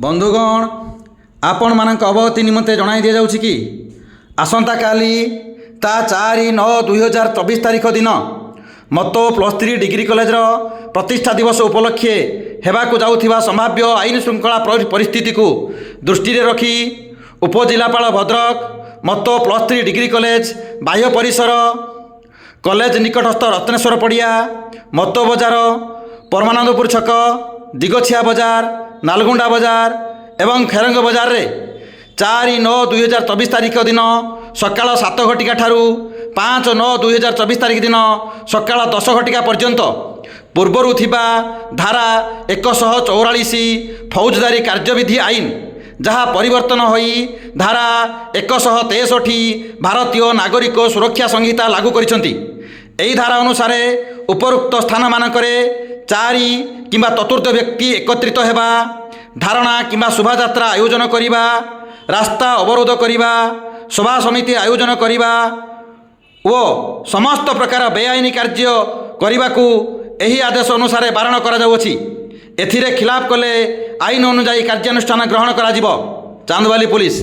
बंधुगण आपण मानक अवगति निमंते जणाई दिया जाउछि कि आसंता काली ता 4/9/2024 तारिख दिन मतो +3 डिग्री कॉलेज प्रतिष्ठा दिवस उपलक्षे हेबाकु जाउथिबा संभाव्य आईन श्रृंखला परिस्थिति को दृष्टि रखी उपजिलापाल भद्रक मतो +3 डिग्री कॉलेज बाह्य परिसर कॉलेज निकटस्थ रत्नेश्वर पड़िया मतो बजार परमानंदपुर छक दिगछिया बजार नालगुंडा बजार एवं खेरंग बजार रे 4/9/2024 तारिख दिन सकाळ 7 घटिका ठारू 5/9/2024 तारिख दिन सकाळ 10 घटिका पर्यंत पूर्वरु थिबा धारा 144 फौजदारी कार्यविधि आईन जहाँ परिवर्तन होई धारा 163 भारतीय नागरिक सुरक्षा संहिता लागू करिसंती। एही धारा अनुसार उपरोक्त स्थान मानकरे 4 किंबा ततुर्थ व्यक्ति एकत्रित हेबा धारणा किंबा शोभायात्रा आयोजन करिबा रास्ता अवरोध करिबा सभा समिति आयोजन करिबा ओ समस्त प्रकार बेआईनी कार्य करिबाकू एही आदेश अनुसार बारण करा जाउछि। एथिरे खिलाफ कले आईन अनुଯାयी कार्यानुष्ठान ग्रहण करा जिवो। चांदवाली पुलिस।